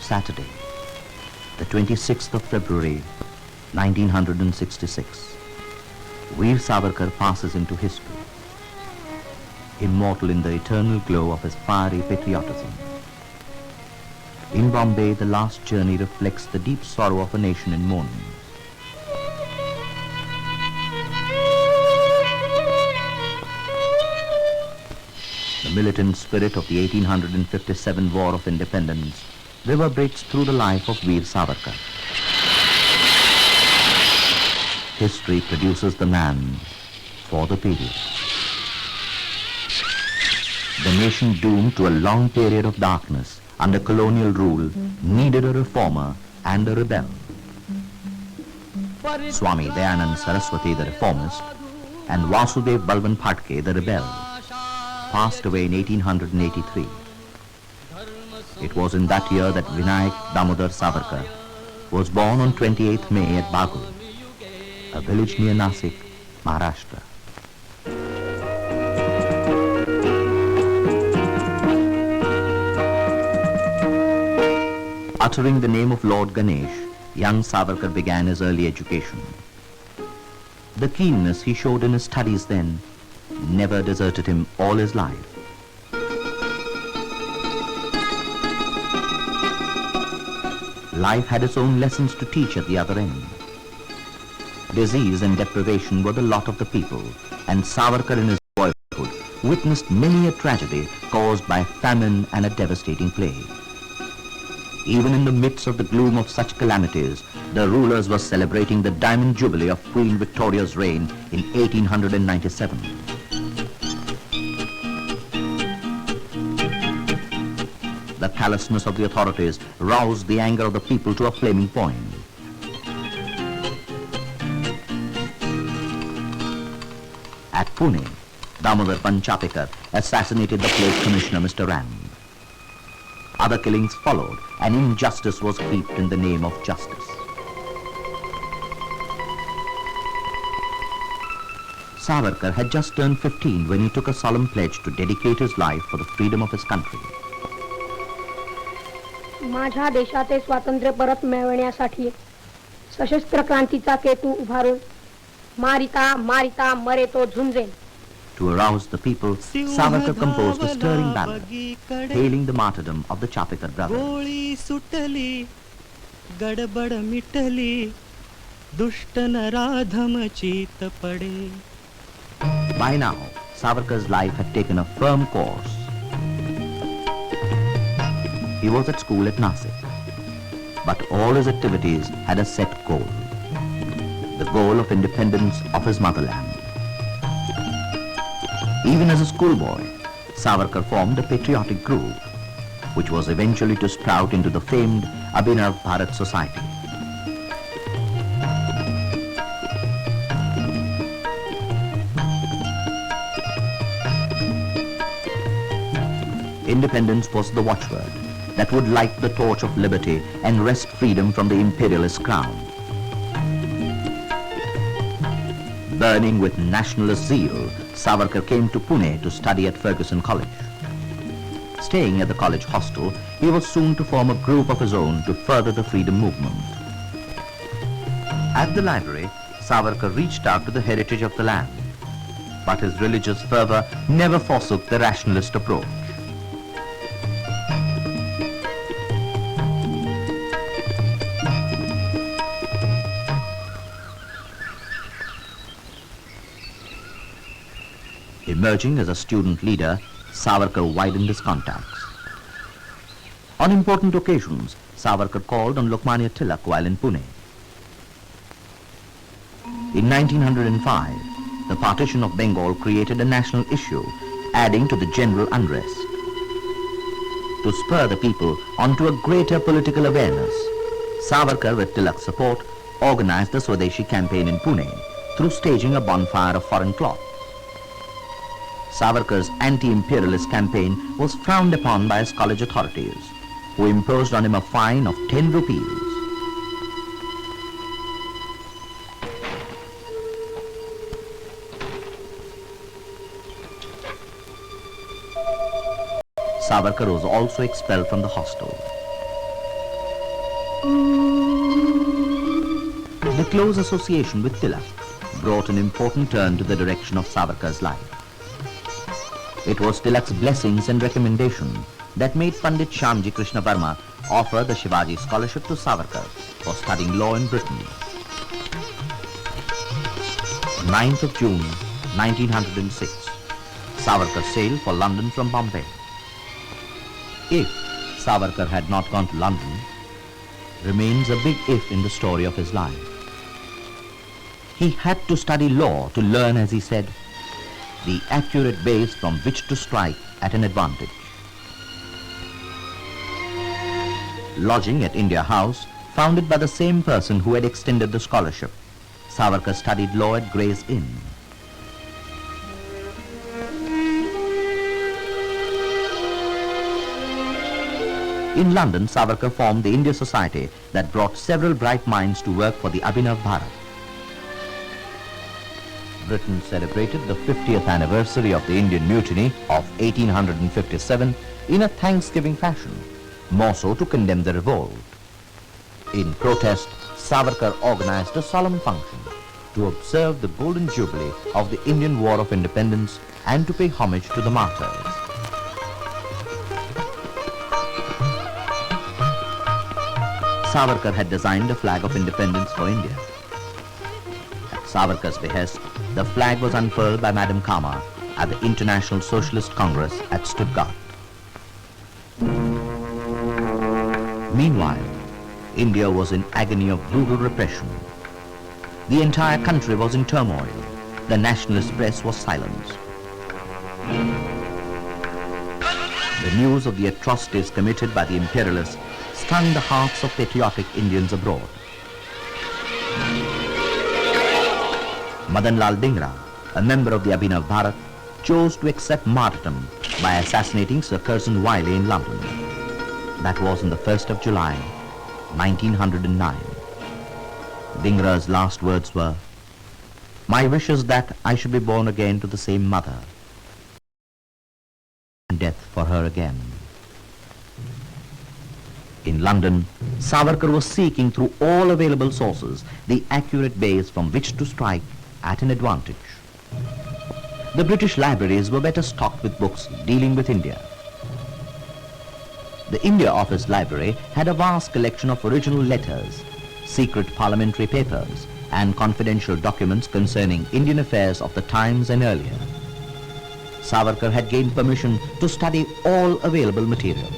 Saturday, the 26th of February, 1966, Veer Savarkar passes into history, immortal in the eternal glow of his fiery patriotism. In Bombay, the last journey reflects the deep sorrow of a nation in mourning. The militant spirit of the 1857 War of Independence reverberates through the life of Veer Savarkar. History produces the man for the period. The nation doomed to a long period of darkness under colonial rule needed a reformer and a rebel. Swami Dayanand Saraswati, the reformist, and Vasudev Balban Phadke, the rebel, passed away in 1883. It was in that year that Vinayak Damodar Savarkar was born on 28th May at Bagul, a village near Nasik, Maharashtra. Uttering the name of Lord Ganesh, young Savarkar began his early education. The keenness he showed in his studies then never deserted him all his life. Life had its own lessons to teach at the other end. Disease and deprivation were the lot of the people, and Savarkar in his boyhood witnessed many a tragedy caused by famine and a devastating plague. Even in the midst of the gloom of such calamities, the rulers were celebrating the Diamond Jubilee of Queen Victoria's reign in 1897. The callousness of the authorities roused the anger of the people to a flaming point. At Pune, Damodar Panchapekar assassinated the Plague Commissioner Mr. Ram. Other killings followed, and injustice was heaped in the name of justice. Savarkar had just turned 15 when he took a solemn pledge to dedicate his life for the freedom of his country. माझ्या देशाचे स्वातंत्र्य परत मिळवण्यासाठी सशस्त्र क्रांतीचा केतू उभारून मारिता मारिता मरे तो झुंजेल. To arouse the people, Savarkar composed a stirring ballad, hailing the martyrdom of the Chapekar brothers. गोळी सुटली गडबड मिटली दुष्ट नराधमचित पडे. By now, Savarkar's life had taken a firm course. He was at school at Nasik, but all his activities had a set goal, the goal of independence of his motherland. Even as a schoolboy, Savarkar formed a patriotic group, which was eventually to sprout into the famed Abhinav Bharat Society. Independence was the watchword that would light the torch of liberty and wrest freedom from the imperialist crown. Burning with nationalist zeal, Savarkar came to Pune to study at Fergusson College. Staying at the college hostel, he was soon to form a group of his own to further the freedom movement. At the library, Savarkar reached out to the heritage of the land, but his religious fervor never forsook the rationalist approach. Emerging as a student leader, Savarkar widened his contacts. On important occasions, Savarkar called on Lokmanya Tilak while in Pune. In 1905, the partition of Bengal created a national issue, adding to the general unrest. To spur the people onto a greater political awareness, Savarkar, with Tilak's support, organized the Swadeshi campaign in Pune through staging a bonfire of foreign cloth. Savarkar's anti-imperialist campaign was frowned upon by his college authorities, who imposed on him a fine of 10 rupees. Savarkar was also expelled from the hostel. The close association with Tilak brought an important turn to the direction of Savarkar's life. It was Tilak's blessings and recommendation that made Pandit Shyamji Krishna Verma offer the Shivaji Scholarship to Savarkar for studying law in Britain. 9th of June, 1906, Savarkar sailed for London from Bombay. If Savarkar had not gone to London, remains a big if in the story of his life. He had to study law to learn, as he said, the accurate base from which to strike at an advantage. Lodging at India House, founded by the same person who had extended the scholarship, Savarkar studied law at Gray's Inn. In London, Savarkar formed the India Society that brought several bright minds to work for the Abhinav Bharat. Britain celebrated the 50th anniversary of the Indian Mutiny of 1857 in a thanksgiving fashion, more so to condemn the revolt. In protest, Savarkar organized a solemn function to observe the Golden Jubilee of the Indian War of Independence and to pay homage to the martyrs. Savarkar had designed a flag of independence for India. At Savarkar's behest, the flag was unfurled by Madame Kama at the International Socialist Congress at Stuttgart. Meanwhile, India was in agony of brutal repression. The entire country was in turmoil. The nationalist press was silenced. The news of the atrocities committed by the imperialists stung the hearts of patriotic Indians abroad. Madan Lal Dhingra, a member of the Abhinav Bharat, chose to accept martyrdom by assassinating Sir Curzon Wyllie in London. That was on the 1st of July, 1909. Dhingra's last words were, "My wish is that I should be born again to the same mother, and death for her again." In London, Savarkar was seeking through all available sources the accurate base from which to strike at an advantage. The British libraries were better stocked with books dealing with India. The India Office Library had a vast collection of original letters, secret parliamentary papers, and confidential documents concerning Indian affairs of the times and earlier. Savarkar had gained permission to study all available material.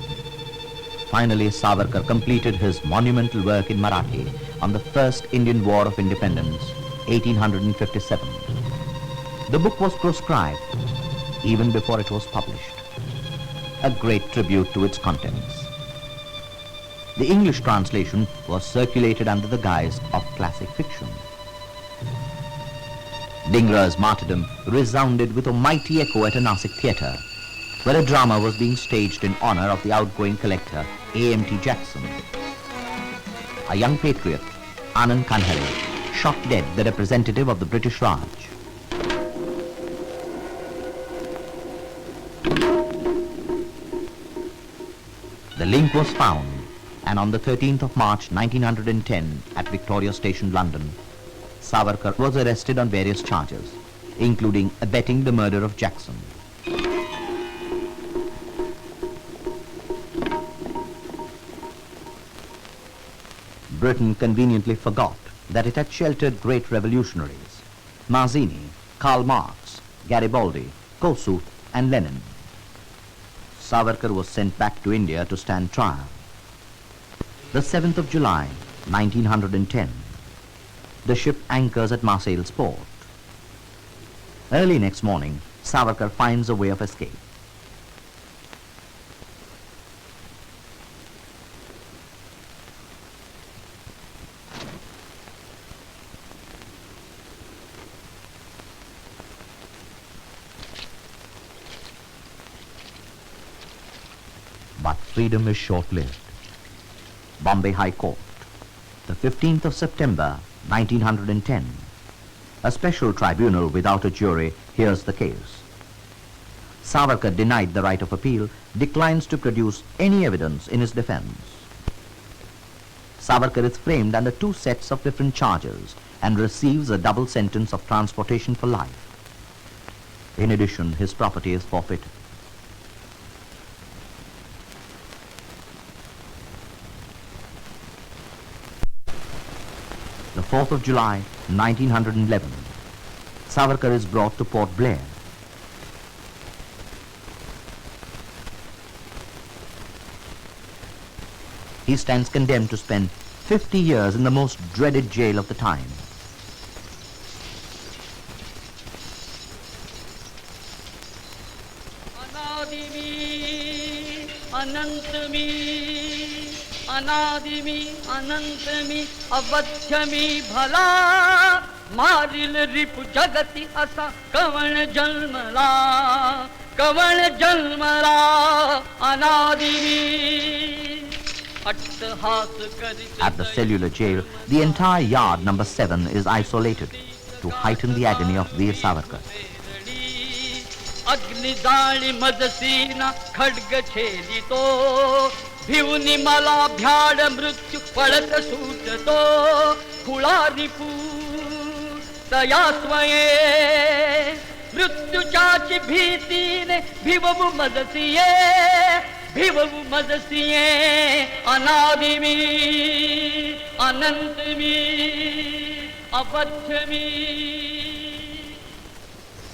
Finally, Savarkar completed his monumental work in Marathi on the First Indian War of Independence, 1857. The book was proscribed even before it was published, a great tribute to its contents. The English translation was circulated under the guise of classic fiction. Dhingra's martyrdom resounded with a mighty echo at a Nasik theatre, where a drama was being staged in honor of the outgoing collector, A.M.T. Jackson. A young patriot, Anand Kanhale, shot dead the representative of the British Raj. The link was found, and on the 13th of March 1910 at Victoria Station, London, Savarkar was arrested on various charges, including abetting the murder of Jackson. Britain conveniently forgot that it had sheltered great revolutionaries, Mazzini, Karl Marx, Garibaldi, Kossuth, and Lenin. Savarkar was sent back to India to stand trial. The 7th of July, 1910, the ship anchors at Marseille's port. Early next morning, Savarkar finds a way of escape. But freedom is short-lived. Bombay High Court, the 15th of September, 1910. A special tribunal without a jury hears the case. Savarkar, denied the right of appeal, declines to produce any evidence in his defense. Savarkar is framed under two sets of different charges and receives a double sentence of transportation for life. In addition, his property is forfeited. The 4th of July, 1911. Savarkar is brought to Port Blair. He stands condemned to spend 50 years in the most dreaded jail of the time. अनादिमी अनंतमी अवध्यमी भला मारिल रिपु जगति असा कवण जन्मला अनादिमी अट्टहास करित. At the cellular jail, the entire yard number 7 is isolated to heighten the agony of Veer Savarkar. अग्निजाळी मजसीना खड्ग छेदितो भिवनी मला भ्याड मृत्यू पडत सुटतो खुळारिपू तया स्वये मृत्यूच्याची भीतीने भिवू मजसिये अनादिमी अनंतमी अवध्यमी.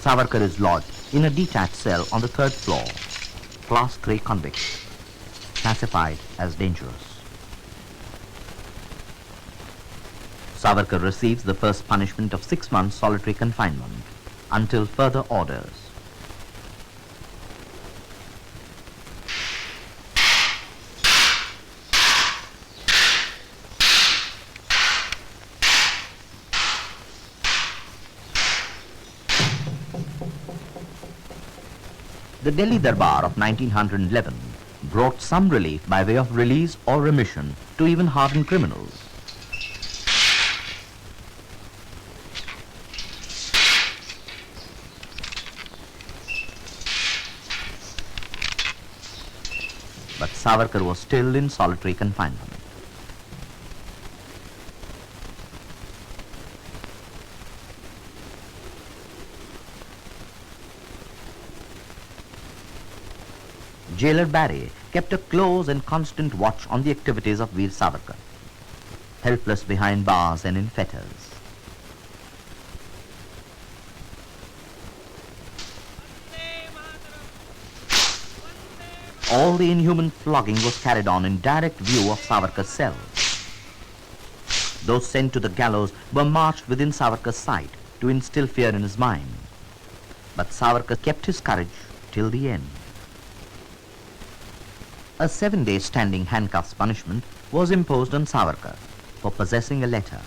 Savarkar is lodged in a detached cell on the 3rd floor, class 3 convict, classified as dangerous. Savarkar receives the first punishment of 6 months solitary confinement until further orders. The Delhi Darbar of 1911 brought some relief by way of release or remission to even hardened criminals. But Savarkar was still in solitary confinement. Jailer Barry kept a close and constant watch on the activities of Veer Savarkar, helpless behind bars and in fetters. All the inhuman flogging was carried on in direct view of Savarkar's cell. Those sent to the gallows were marched within Savarkar's sight to instill fear in his mind. But Savarkar kept his courage till the end. A 7-day standing handcuffs punishment was imposed on Savarkar for possessing a letter.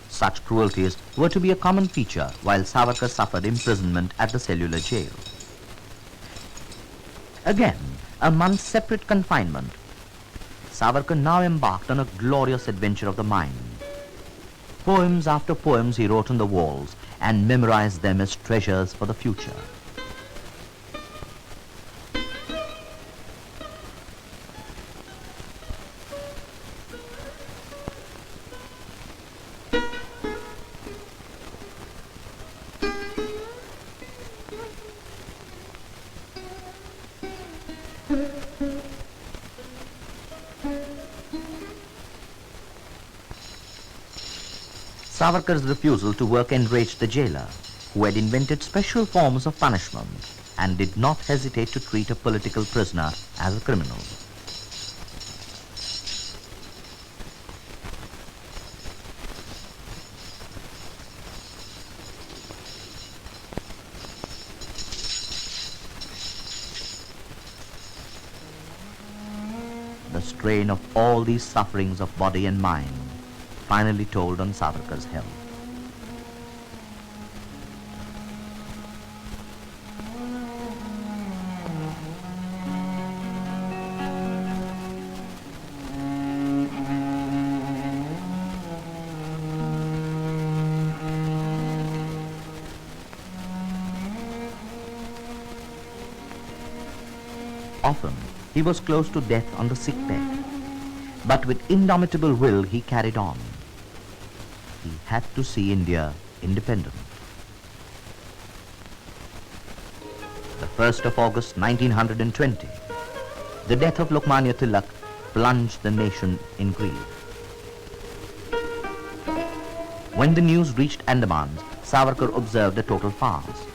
Such cruelties were to be a common feature while Savarkar suffered imprisonment at the cellular jail. Again, a month's separate confinement, Savarkar now embarked on a glorious adventure of the mind. Poems after poems he wrote on the walls and memorized them as treasures for the future. Savarkar's refusal to work enraged the jailer, who had invented special forms of punishment and did not hesitate to treat a political prisoner as a criminal. The strain of all these sufferings of body and mind finally told on Savarkar's health. Often, he was close to death on the sick bed. But with indomitable will he carried on. He had to see India independent. The 1st of August 1920, the death of Lokmanya Tilak plunged the nation in grief. When the news reached Andaman, Savarkar observed a total fast.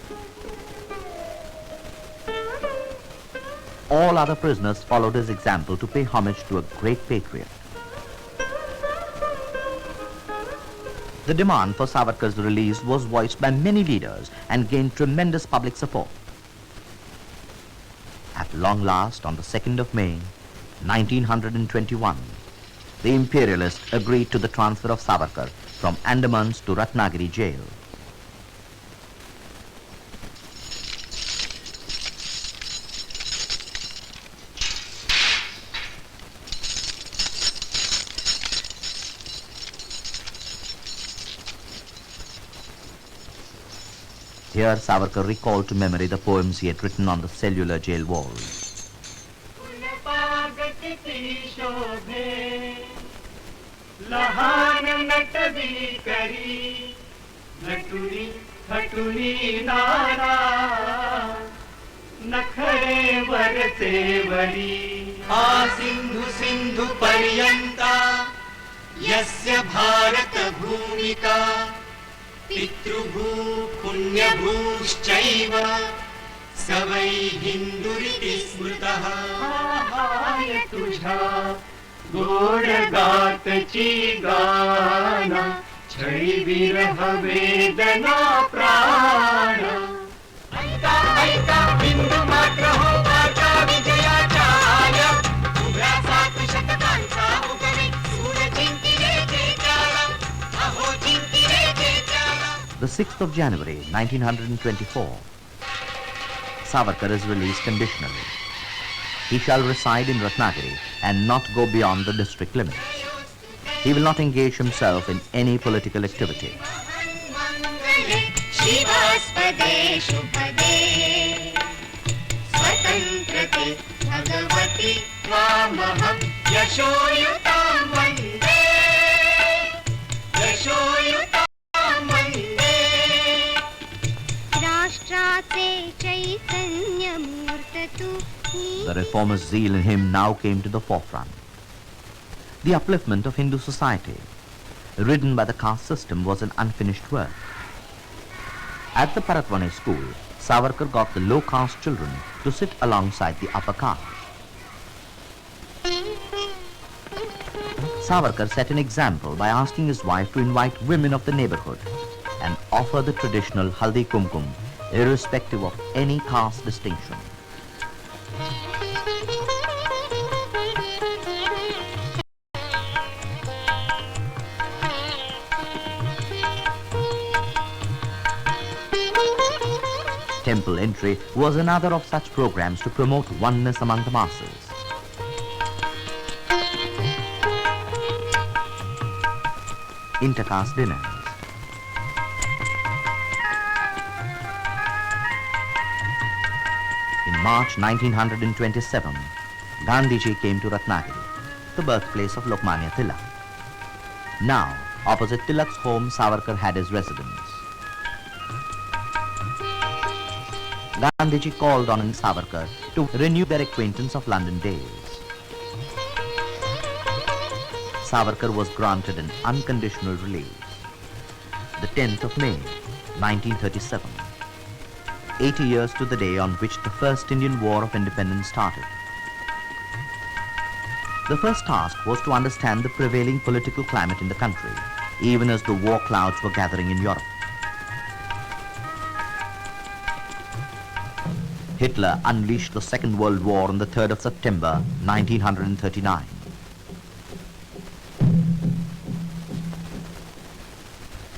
All other prisoners followed his example to pay homage to a great patriot. The demand for Savarkar's release was voiced by many leaders and gained tremendous public support. At long last, on the 2nd of May, 1921, the imperialists agreed to the transfer of Savarkar from Andamans to Ratnagiri jail. Here Savarkar recalled to memory the poems he had written on the cellular jail walls. Sindhu Sindhu पर्यंता यस्य भारत भूमिका पितृभू पुण्यभूश्चैव स वै हिंदुरिति स्मृतः आहाय तुझा गोड गातची गाना छळी विरह वेदना प्राण ऐका ऐका बिंदू मात्र हो माझ्या विजयाच्या आल्या उभ्या 7 शतकांचा उगमी सूर जिंकिले जे त्याला अहो जिंकिले जे त्याला. The 6th of January 1924, Savarkar is released conditionally. He shall reside in Ratnagiri and not go beyond the district limits. He will not engage himself in any political activity. शिवास्पदे शुभदे स्वतंत्रते भगवति त्वामहं यशोयुतां वन्दे यशोयुतां वन्दे. राष्ट्राचे चैतन्यमूर्त तू. The reformer's zeal in him now came to the forefront. The upliftment of Hindu society, ridden by the caste system, was an unfinished work. At the Paratvane school, Savarkar got the low caste children to sit alongside the upper caste. Savarkar set an example by asking his wife to invite women of the neighborhood and offer the traditional haldi kumkum, irrespective of any caste distinction. Temple entry was another of such programs to promote oneness among the masses. Intercaste dinners. In March 1927, Gandhiji came to Ratnagiri, the birthplace of Lokmanya Tilak. Now, opposite Tilak's home, Savarkar had his residence. Gandhiji called on Savarkar to renew their acquaintance of London days. Savarkar was granted an unconditional release. The 10th of May, 1937, 80 years to the day on which the first Indian War of Independence started. The first task was to understand the prevailing political climate in the country, even as the war clouds were gathering in Europe. Hitler unleashed the Second World War on the 3rd of September, 1939.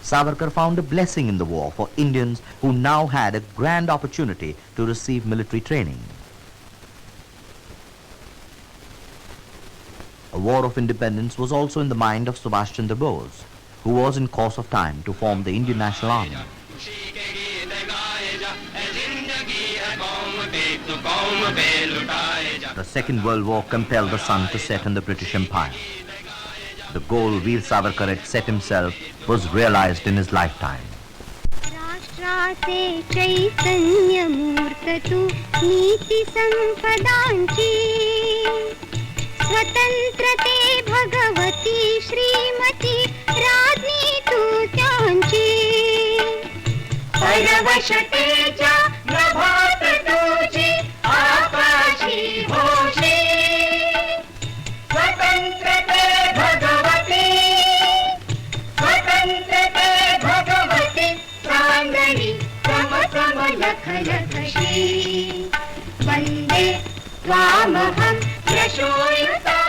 Savarkar found a blessing in the war for Indians who now had a grand opportunity to receive military training. A war of independence was also in the mind of Subhash Chandra Bose, who was in course of time to form the Indian National Army. The Second World War compelled the sun to set in the British Empire. The goal Veer Savarkar had set himself was realized in his lifetime. राष्ट्राचे चैतन्य मूर्त तू नीती संपदांची स्वतंत्रते भगवती श्रीमती राज्ञी तू त्यांची परवशतेच्या नभात तुझी आकाशी होशी स्वतंत्रते भगवती स्वतंत्रते भगवती चांदणी समसम लख लखशी वंदे त्वामहं यशोयुता